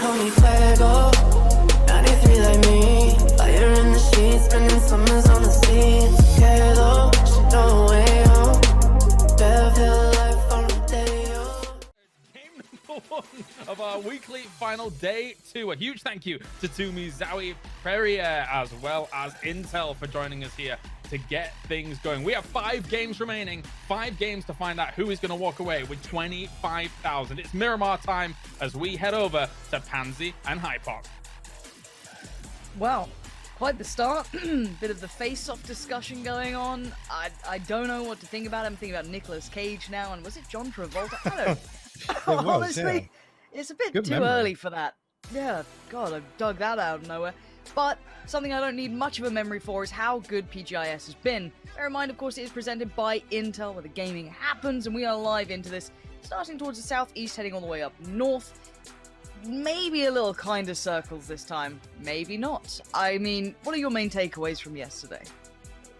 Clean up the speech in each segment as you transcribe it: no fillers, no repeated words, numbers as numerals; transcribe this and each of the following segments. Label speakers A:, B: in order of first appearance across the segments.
A: call me fuego. 93 like me. Fire in the sheets, spending summers on the sea. It's okay though, she know way home. Better life on the day.
B: Game number 1 of our weekly final day 2. A huge thank you to Tumi, Zowie, Prairie, as well as Intel for joining us here to get things going. We have 5 games remaining, 5 games to find out who is going to walk away with 25,000. It's Miramar time as we head over to Pansy and Hypoc.
C: Well, quite the start. Bit of the face-off discussion going on. I don't know what to think about it. I'm thinking about Nicolas Cage now, and was it John Travolta? I don't know. Honestly, it's a bit too early for that. Yeah, God, I dug that out of nowhere. But something I don't need much of a memory for is how good PGI.S has been. Bear in mind, of course, it is presented by Intel, where the gaming happens, and we are live into this, starting towards the southeast, heading all the way up north. Maybe a little kinder circles this time, maybe not. I mean, what are your main takeaways from yesterday?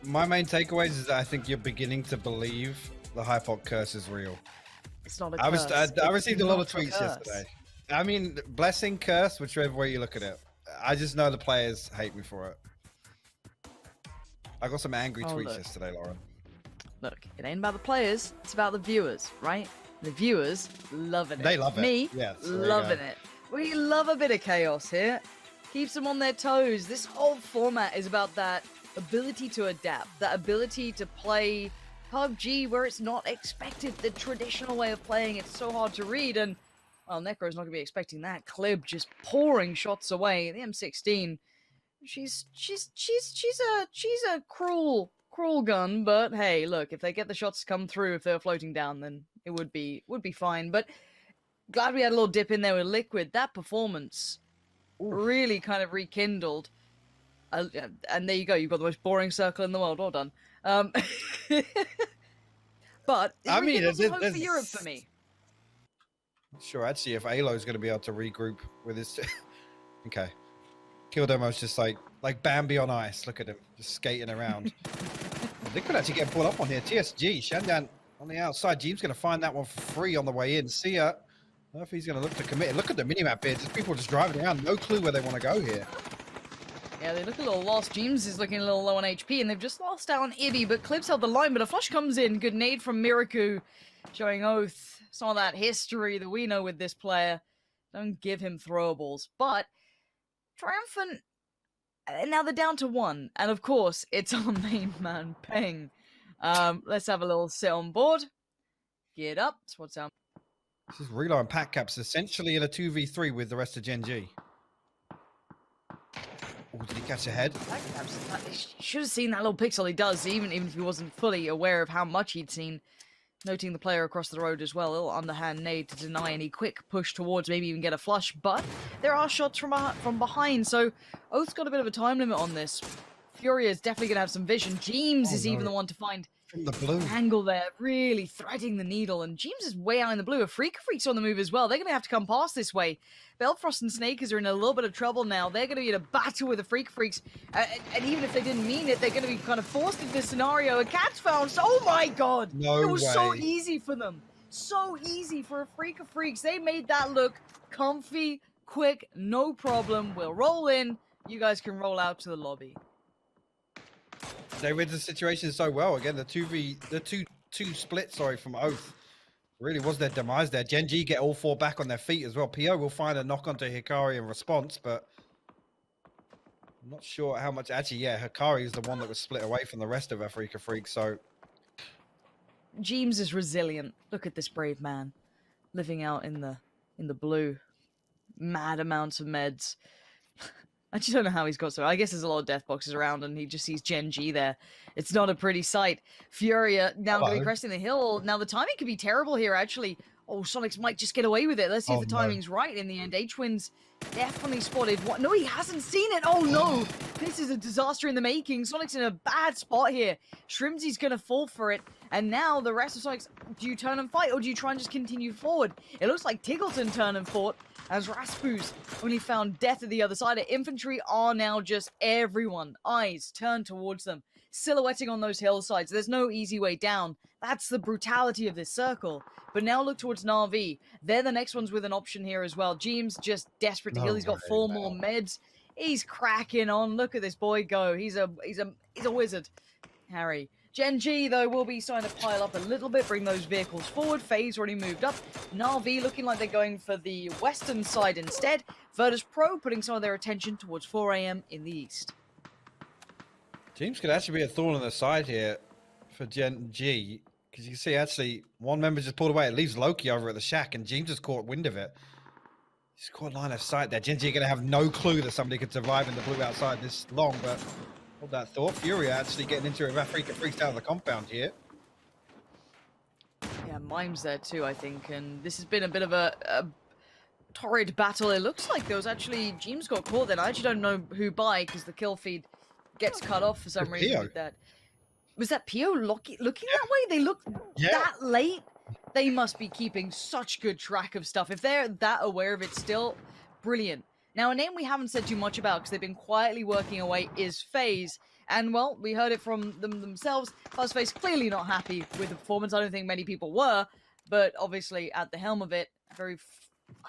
D: My main takeaways is that I think you're beginning to believe the Hypoc curse is real.
C: It's not a curse.
D: I received a lot of tweets yesterday. I mean, blessing, curse, whichever way you look at it. I just know the players hate me for it. I got some angry tweets yesterday, Lauren.
C: Look, it ain't about the players, it's about the viewers, right? The viewers loving it.
D: They love it.
C: Me,
D: yes,
C: loving it. We love a bit of chaos here. Keeps them on their toes. This whole format is about that ability to adapt, that ability to play PUBG where it's not expected, the traditional way of playing. It's so hard to read, and well, Necro's not gonna be expecting that. Klib just pouring shots away. The M16, she's a cruel gun, but hey, look, if they get the shots to come through, if they were floating down, then it would be fine. But glad we had a little dip in there with Liquid. That performance really kind of rekindled. And there you go. You've got the most boring circle in the world. Well done. But
D: I mean,
C: it's hope for Europe for me.
D: Sure, I'd see if Alo's going to be able to regroup with his. Okay, Kildemo's just like Bambi on ice. Look at him, just skating around. They could actually get pulled up on here. TSG, Shandan on the outside. Jeem's going to find that one for free on the way in. See ya. I don't know if he's going to look to commit. Look at the minimap here. Just people just driving around. No clue where they want to go here.
C: Yeah, they look a little lost. Jeems is looking a little low on HP, and they've just lost out on Ibby, but Clips held the line, but a flush comes in. Good nade from Miraku, showing Oath some of that history that we know with this player. Don't give him throwables. But Triumphant, and now they're down to 1, and of course, it's our main man, Peng. Let's have a little sit on board. Get up. That's what's out.
D: This is Relo and Pack Caps essentially in a 2v3 with the rest of Gen G. Oh, did he catch a head?
C: Should have seen that little pixel. He does, even if he wasn't fully aware of how much he'd seen. Noting the player across the road as well. A little underhand nade to deny any quick push towards, maybe even get a flush. But there are shots from behind, so Oath's got a bit of a time limit on this. Furia is definitely going to have some vision. Jeems is even the one to find
D: from the blue
C: angle there, really threading the needle. And Jeems is way out in the blue. A Freak's on the move as well. They're going to have to come past this way. Belfrost and Snakers are in a little bit of trouble now. They're going to be in a battle with the Freaks. And even if they didn't mean it, they're going to be kind of forced into this scenario. A cat's found. Oh my god!
D: No
C: it was
D: way.
C: So easy for them. So easy for a Freaks. They made that look comfy, quick, no problem. We'll roll in. You guys can roll out to the lobby.
D: They read the situation so well. Again, the 2 split, from Oath really was their demise there. Gen G get all 4 back on their feet as well. PO will find a knock onto Hikari in response, but I'm not sure how much. Actually, yeah, Hikari is the one that was split away from the rest of Afrika Freak. So
C: Jeems is resilient. Look at this brave man living out in the blue. Mad amounts of meds. I just don't know how he's got so. I guess there's a lot of death boxes around, and he just sees Gen G there. It's not a pretty sight. Furia now going to be cresting the hill. Now the timing could be terrible here, actually. Oh, Sonics might just get away with it. Let's see if the timing's right in the end. H1RUZEN definitely spotted what? No, he hasn't seen it. Oh no, this is a disaster in the making. Sonic's in a bad spot here. Shrimzy's going to fall for it. And now the rest of Sonics, do you turn and fight, or do you try and just continue forward? It looks like Tiggleton turned and fought, as Raspu's only found death at the other side. Infantry are now just everyone. Eyes turned towards them. silhouetting on those hillsides. There's no easy way down. That's the brutality of this circle. But now look towards Na'Vi. They're the next ones with an option here as well. Jeems just desperate to heal. He's got 4 more meds. He's cracking on. Look at this boy go. He's a wizard. Harry. Gen G, though, will be starting to pile up a little bit, bring those vehicles forward. FaZe already moved up. Na'Vi looking like they're going for the western side instead. Virtus Pro putting some of their attention towards 4 AM in the east.
D: James could actually be a thorn on the side here for Gen G, because you can see actually one member just pulled away. It leaves Loki over at the shack, and James has caught wind of it. He's caught line of sight there. Gen G are going to have no clue that somebody could survive in the blue outside this long, but hold that thought. Fury actually getting into it. Afrika freaks out of the compound here.
C: Yeah, Mime's there too, I think, and this has been a bit of a torrid battle. It looks like there was actually James got caught then. I actually don't know who by, because the kill feed gets cut off for some reason with that. Was that Pio looking that way? They look that late? They must be keeping such good track of stuff. If they're that aware of it still, brilliant. Now, a name we haven't said too much about because they've been quietly working away is FaZe. And, well, we heard it from them themselves. FaZe clearly not happy with the performance. I don't think many people were. But, obviously, at the helm of it, a very,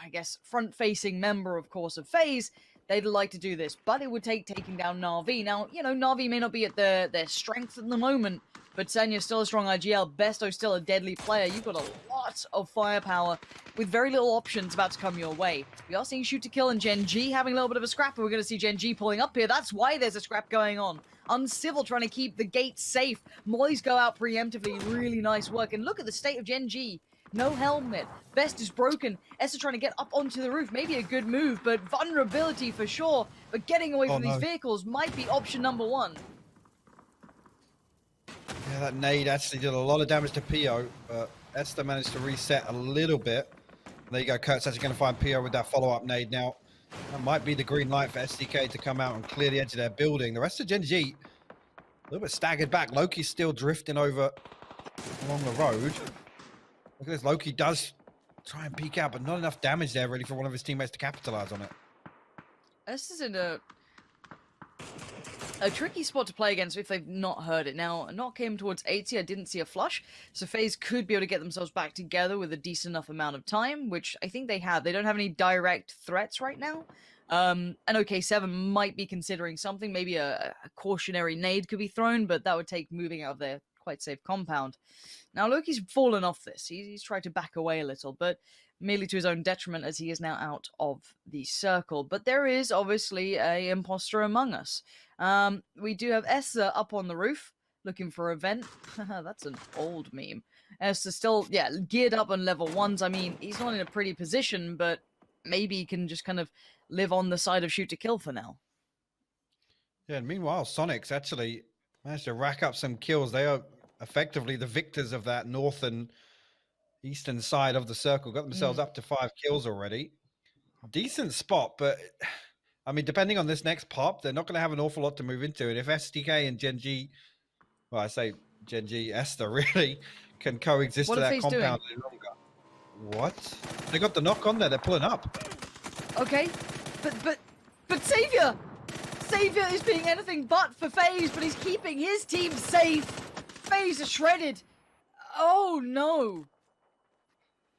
C: I guess, front-facing member, of course, of FaZe, they'd like to do this. But it would take taking down Na'Vi. Now, you know, Na'Vi may not be at their strength at the moment. But Senya's still a strong IGL. Besto's still a deadly player. You've got a lot of firepower with very little options about to come your way. We are seeing Shoot to Kill and Gen G having a little bit of a scrap, and we're going to see Gen G pulling up here. That's why there's a scrap going on. Uncivil trying to keep the gate safe. Mollies go out preemptively. Really nice work. And look at the state of Gen G. No helmet. Best is broken. Esther trying to get up onto the roof. Maybe a good move, but vulnerability for sure. But getting away from these vehicles might be option number 1.
D: Yeah, that nade actually did a lot of damage to Pio, but Esther managed to reset a little bit. There you go, Kurt's actually going to find Pio with that follow-up nade now. That might be the green light for SDK to come out and clear the edge of their building. The rest of Gen G, a little bit staggered back. Loki's still drifting over along the road. Look at this, Loki does try and peek out, but not enough damage there really for one of his teammates to capitalize on it.
C: This is in a tricky spot to play against if they've not heard it. Now, a knock came towards 80. I didn't see a flush, so FaZe could be able to get themselves back together with a decent enough amount of time, which I think they have. They don't have any direct threats right now. And OK7 might be considering something. Maybe a cautionary nade could be thrown, but that would take moving out of their quite safe compound. Now, Loki's fallen off this. He's tried to back away a little, but merely to his own detriment as he is now out of the circle. But there is obviously a imposter among us. We do have Esther up on the roof looking for a vent. That's an old meme. Esther still, geared up on level 1s. I mean, he's not in a pretty position, but maybe he can just kind of live on the side of Shoot to Kill for now.
D: Yeah, and meanwhile, Sonic's actually managed to rack up some kills. They are effectively the victors of that north and eastern side of the circle. Got themselves up to 5 kills already. Decent spot, but I mean, depending on this next pop, they're not going to have an awful lot to move into. And if SDK and Gen G, well, I say Gen G, Esther really can coexist to that compound any longer. What? They got the knock on there. They're pulling up.
C: Okay, but Savior! Savior is being anything but for FaZe, but he's keeping his team safe. FaZe are shredded. Oh no.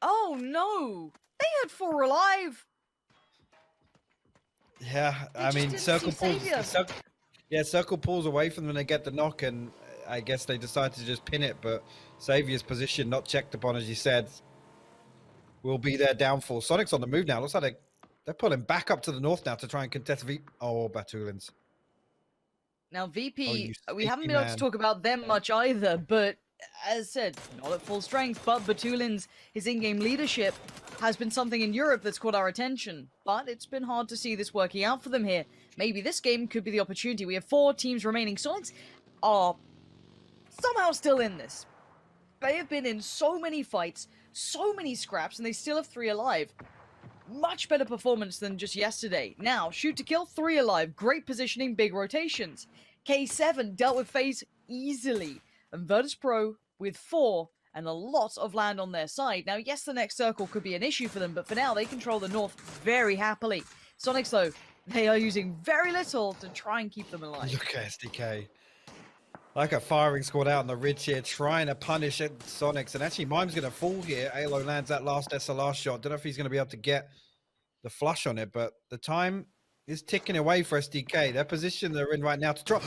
C: Oh no. They had 4 alive.
D: Yeah, I mean, circle pulls away from them and they get the knock, and I guess they decide to just pin it, but Savior's position, not checked upon, as you said, will be their downfall. Sonic's on the move now. Looks like they're pulling back up to the north now to try and contest BatulinS.
C: Now, VP, we haven't been able to talk about them much either, but as said, not at full strength, but BatulinS, his in-game leadership, has been something in Europe that's caught our attention. But it's been hard to see this working out for them here. Maybe this game could be the opportunity. We have 4 teams remaining. Sonics are somehow still in this. They have been in so many fights, so many scraps, and they still have 3 alive. Much better performance than just yesterday. Now, Shoot to Kill, 3 alive. Great positioning, big rotations. K7 dealt with FaZe easily. And Virtus Pro with 4 and a lot of land on their side. Now, yes, the next circle could be an issue for them, but for now, they control the north very happily. Sonics, though, they are using very little to try and keep them alive.
D: Look at SDK. Like a firing squad out on the ridge here, trying to punish it, Sonics. And actually, Mime's going to fall here. Alo lands that last SLR shot. Don't know if he's going to be able to get the flush on it, but the time is ticking away for SDK. Their position they're in right now to try.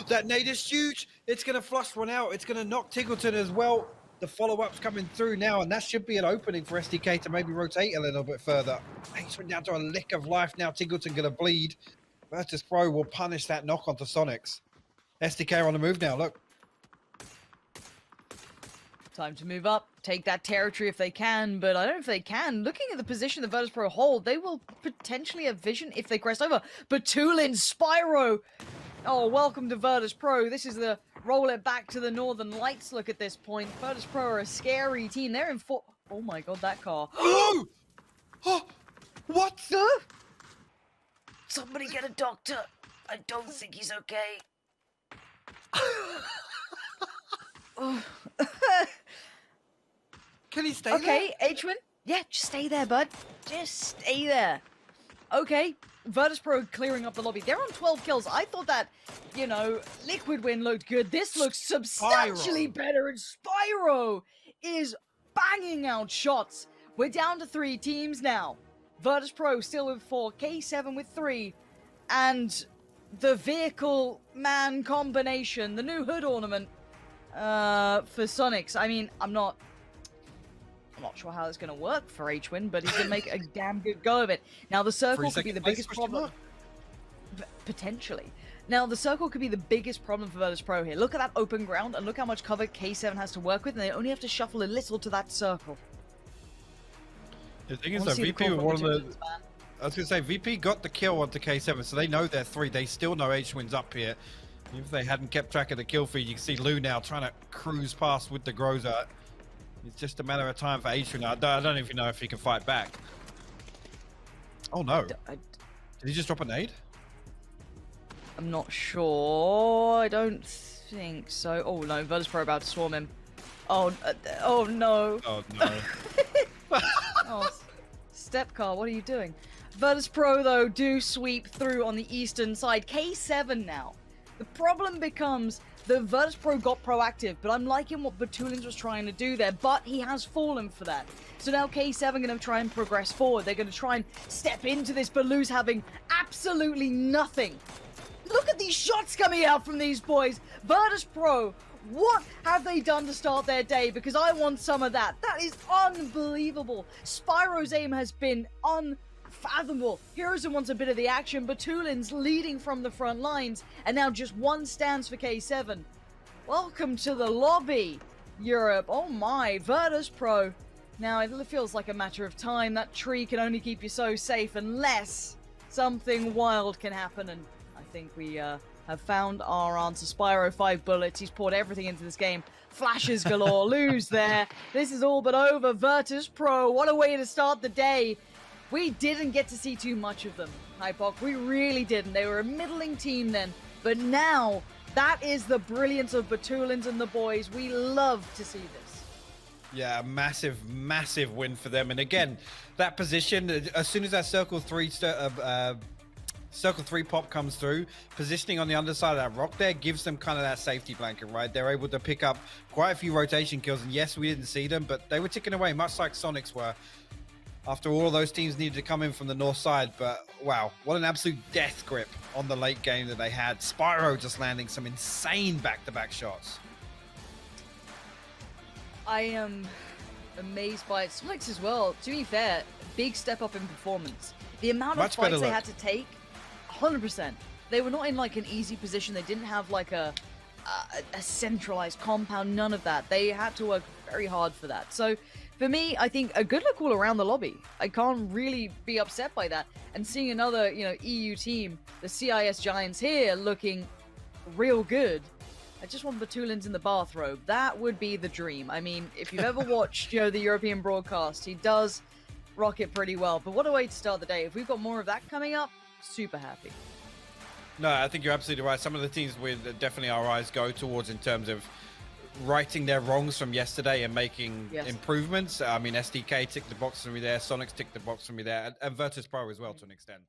D: That nade is huge. It's going to flush one out. It's going to knock Tiggleton as well. The follow-up's coming through now, and that should be an opening for SDK to maybe rotate a little bit further. He's went down to a lick of life now. Tiggleton going to bleed. VIRTUS will punish that knock onto Sonics. SDK are on the move now, look.
C: Time to move up, take that territory if they can, but I don't know if they can. Looking at the position the VIRTUS hold, they will potentially have vision if they crest over. BatulinS, spyrro! Oh, welcome to VIRTUS. This is the roll it back to the Northern Lights look at this point. VIRTUS are a scary team. They're in four... Oh my god, that car.
D: Oh! Oh! What?
C: Somebody get a doctor. I don't think he's okay. Oh.
D: Can he stay
C: Okay, H1? Yeah, just stay there, bud. Just stay there. Okay, VIRTUS clearing up the lobby. They're on 12 kills. I thought that, you know, Liquid Win looked good. This looks substantially better, and Spyro is banging out shots. We're down to 3 teams now. VIRTUS still with 4, K7 with 3, and the vehicle man combination, the new hood ornament for Sonics. I mean, I'm not sure how it's going to work for H1, but he's going to make a damn good go of it. Now, the circle could be the biggest problem. Potentially. Now, the circle could be the biggest problem for VIRTUS here. Look at that open ground, and look how much cover K7 has to work with, and they only have to shuffle a little to that circle.
D: The thing is, though, VP was one of the... I was going to say, VP got the kill onto K7, so they know they're 3. They still know H1's up here. Even if they hadn't kept track of the kill feed, you can see Lou now trying to cruise past with the Groza. It's just a matter of time for H1. I don't even know if he can fight back. Oh, no. Did he just drop a nade?
C: I'm not sure. I don't think so. Oh, no. VIRTUS about to swarm him. Oh, oh no.
D: Oh, no.
C: Oh, Step car, what are you doing? VIRTUS though, do sweep through on the eastern side. K7 now. The problem becomes the VIRTUS got proactive, but I'm liking what BatulinS was trying to do there, but he has fallen for that. So now K7 going to try and progress forward. They're going to try and step into this, but Lou's having absolutely nothing. Look at these shots coming out from these boys. VIRTUS what have they done to start their day? Because I want some of that. That is unbelievable. Spyro's aim has been unfathomable. H1RUZEN wants a bit of the action. BatulinS leading from the front lines. And now just 1 stands for K7. Welcome to the lobby, Europe. Oh my, VIRTUS Now it feels like a matter of time. That tree can only keep you so safe unless something wild can happen. And I think we have found our answer. Spyro, 5 bullets. He's poured everything into this game. Flashes galore. Lose there. This is all but over. VIRTUS what a way to start the day. We didn't get to see too much of them, Hypok. We really didn't. They were a middling team then. But now, that is the brilliance of BatulinS and the boys. We love to see this.
D: Yeah, a massive, massive win for them. And again, that position, as soon as that Circle 3 pop comes through, positioning on the underside of that rock there gives them kind of that safety blanket, right? They're able to pick up quite a few rotation kills, and yes, we didn't see them, but they were ticking away, much like Sonics were. After all of those teams needed to come in from the north side, but wow, what an absolute death grip on the late game that they had. Spyro just landing some insane back-to-back shots.
C: I am amazed by it. Sonics as well, to be fair, big step up in performance. The amount of fights they had to take, 100%. They were not in like an easy position. They didn't have like a centralized compound, none of that. They had to work very hard for that. So for me, I think a good look all around the lobby. I can't really be upset by that. And seeing another, you know, EU team, the CIS Giants here looking real good. I just want BatulinS in the bathrobe. That would be the dream. I mean, if you've ever watched, you know, the European broadcast, he does rock it pretty well. But what a way to start the day. If we've got more of that coming up, super happy.
D: No, I think you're absolutely right. Some of the teams with definitely our eyes go towards in terms of righting their wrongs from yesterday and making improvements. I mean, SDK ticked the box for me there. Sonics ticked the box for me there. And VIRTUS as well to an extent.